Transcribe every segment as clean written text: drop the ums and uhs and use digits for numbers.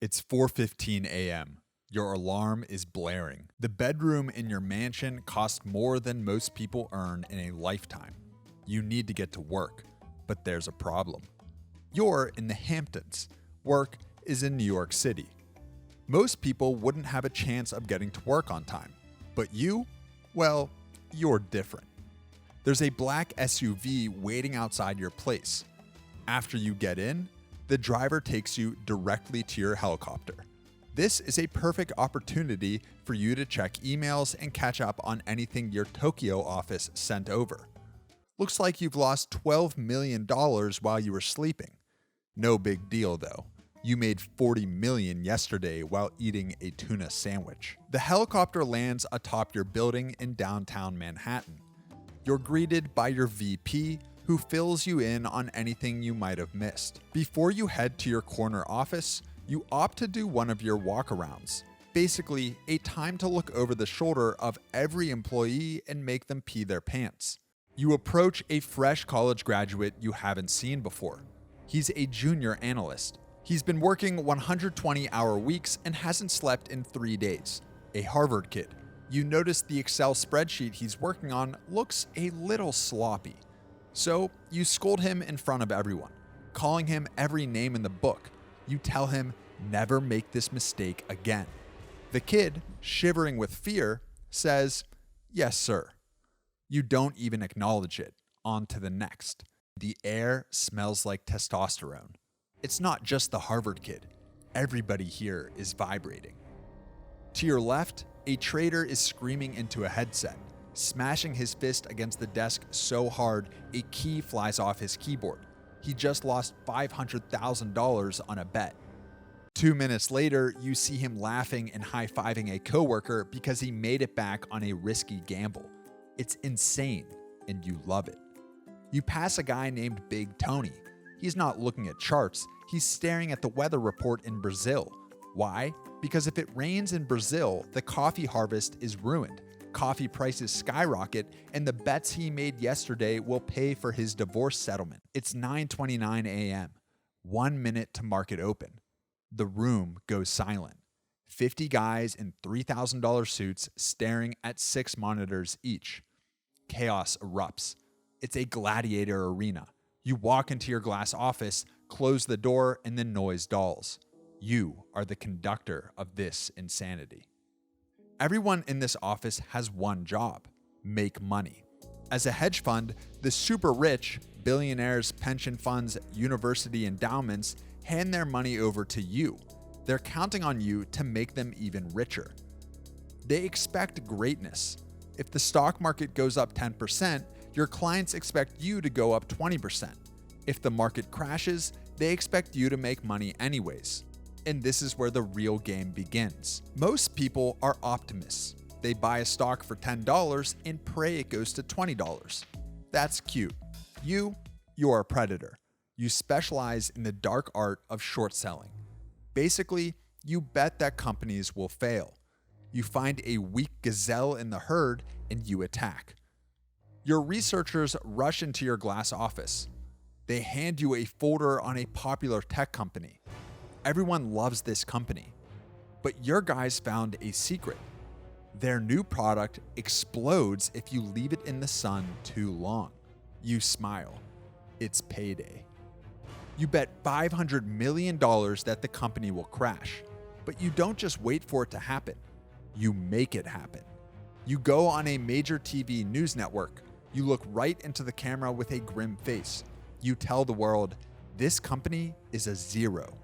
It's 4:15 a.m. Your alarm is blaring. The bedroom in your mansion costs more than most people earn in a lifetime. You need to get to work, but there's a problem. You're in the Hamptons. Work is in New York City. Most people wouldn't have a chance of getting to work on time. But you? Well, you're different. There's a black SUV waiting outside your place. After you get in, the driver takes you directly to your helicopter. This is a perfect opportunity for you to check emails and catch up on anything your Tokyo office sent over. Looks like you've lost $12 million while you were sleeping. No big deal though. You made $40 million yesterday while eating a tuna sandwich. The helicopter lands atop your building in downtown Manhattan. You're greeted by your VP, who fills you in on anything you might have missed. Before you head to your corner office, you opt to do one of your walkarounds. Basically, a time to look over the shoulder of every employee and make them pee their pants. You approach a fresh college graduate you haven't seen before. He's a junior analyst. He's been working 120-hour weeks and hasn't slept in 3 days. A Harvard kid. You notice the Excel spreadsheet he's working on looks a little sloppy. So you scold him in front of everyone, calling him every name in the book. You tell him, never make this mistake again. The kid, shivering with fear, says, yes, sir. You don't even acknowledge it. On to the next. The air smells like testosterone. It's not just the Harvard kid. Everybody here is vibrating. To your left, a trader is screaming into a headset, smashing his fist against the desk so hard a key flies off his keyboard. He just lost $500,000 on a bet. 2 minutes later, you see him laughing and high-fiving a coworker because he made it back on a risky gamble. It's insane, and you love it. You pass a guy named Big Tony. He's not looking at charts, he's staring at the weather report in Brazil. Why? Because if it rains in Brazil, the coffee harvest is ruined. Coffee prices skyrocket, and the bets he made yesterday will pay for his divorce settlement. It's 9:29 a.m., 1 minute to market open. The room goes silent. 50 guys in $3,000 suits staring at 6 monitors each. Chaos erupts. It's a gladiator arena. You walk into your glass office, close the door, and the noise dulls. You are the conductor of this insanity. Everyone in this office has one job: make money. As a hedge fund, the super rich, billionaires, pension funds, university endowments hand their money over to you. They're counting on you to make them even richer. They expect greatness. If the stock market goes up 10%, your clients expect you to go up 20%. If the market crashes, they expect you to make money anyways. And this is where the real game begins. Most people are optimists. They buy a stock for $10 and pray it goes to $20. That's cute. You're a predator. You specialize in the dark art of short selling. Basically, you bet that companies will fail. You find a weak gazelle in the herd and you attack. Your researchers rush into your glass office. They hand you a folder on a popular tech company. Everyone loves this company. But your guys found a secret. Their new product explodes if you leave it in the sun too long. You smile. It's payday. You bet $500 million that the company will crash. But you don't just wait for it to happen. You make it happen. You go on a major TV news network. You look right into the camera with a grim face. You tell the world, this company is a zero.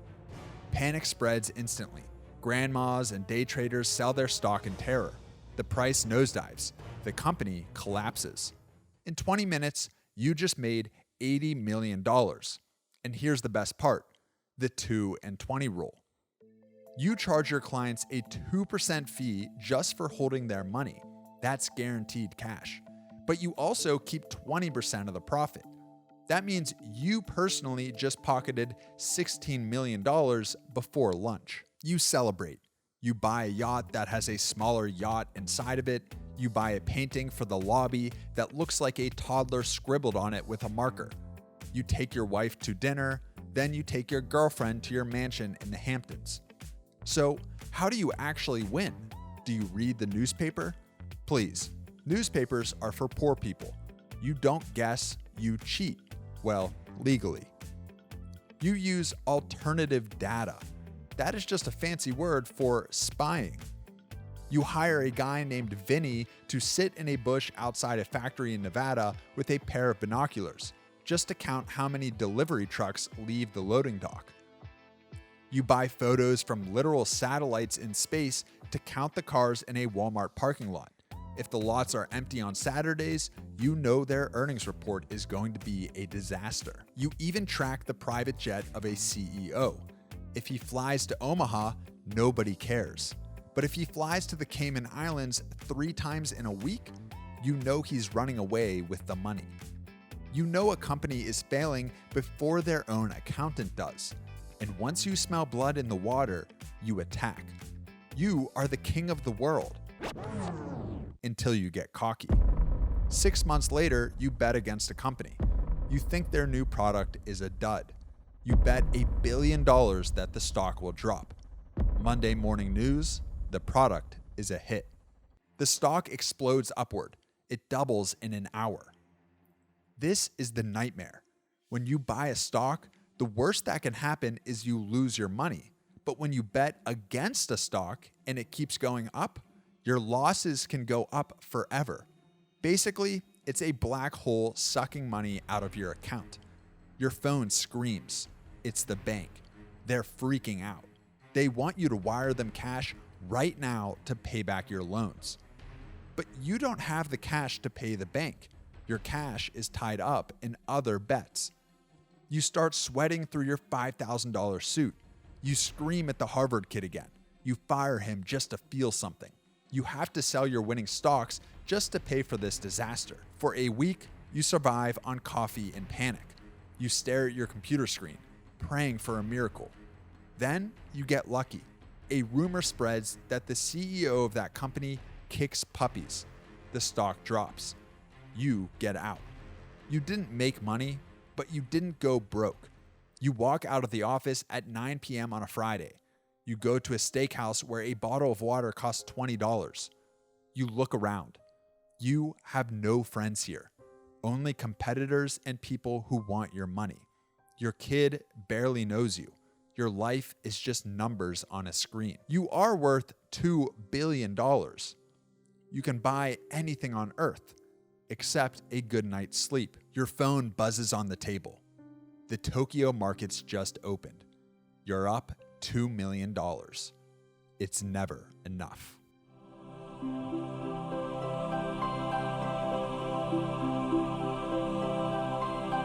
Panic spreads instantly. Grandmas and day traders sell their stock in terror. The price nosedives. The company collapses. In 20 minutes, you just made $80 million. And here's the best part, the 2 and 20 rule. You charge your clients a 2% fee just for holding their money. That's guaranteed cash. But you also keep 20% of the profit. That means you personally just pocketed $16 million before lunch. You celebrate. You buy a yacht that has a smaller yacht inside of it. You buy a painting for the lobby that looks like a toddler scribbled on it with a marker. You take your wife to dinner, then you take your girlfriend to your mansion in the Hamptons. So, how do you actually win? Do you read the newspaper? Please, newspapers are for poor people. You don't guess, you cheat. Well, legally. You use alternative data. That is just a fancy word for spying. You hire a guy named Vinny to sit in a bush outside a factory in Nevada with a pair of binoculars, just to count how many delivery trucks leave the loading dock. You buy photos from literal satellites in space to count the cars in a Walmart parking lot. If the lots are empty on Saturdays, you know their earnings report is going to be a disaster. You even track the private jet of a CEO. If he flies to Omaha, nobody cares. But if he flies to the Cayman Islands 3 times in a week, you know he's running away with the money. You know a company is failing before their own accountant does. And once you smell blood in the water, you attack. You are the king of the world. Until you get cocky. 6 months later, you bet against a company. You think their new product is a dud. You bet $1 billion that the stock will drop. Monday morning news, the product is a hit. The stock explodes upward. It doubles in an hour. This is the nightmare. When you buy a stock, the worst that can happen is you lose your money. But when you bet against a stock and it keeps going up, your losses can go up forever. Basically, it's a black hole sucking money out of your account. Your phone screams. It's the bank. They're freaking out. They want you to wire them cash right now to pay back your loans. But you don't have the cash to pay the bank. Your cash is tied up in other bets. You start sweating through your $5,000 suit. You scream at the Harvard kid again. You fire him just to feel something. You have to sell your winning stocks just to pay for this disaster. For a week, you survive on coffee and panic. You stare at your computer screen, praying for a miracle. Then you get lucky. A rumor spreads that the CEO of that company kicks puppies. The stock drops. You get out. You didn't make money, but you didn't go broke. You walk out of the office at 9 p.m. on a Friday. You go to a steakhouse where a bottle of water costs $20. You look around. You have no friends here. Only competitors and people who want your money. Your kid barely knows you. Your life is just numbers on a screen. You are worth $2 billion. You can buy anything on earth, except a good night's sleep. Your phone buzzes on the table. The Tokyo markets just opened. You're up $2 million. It's never enough.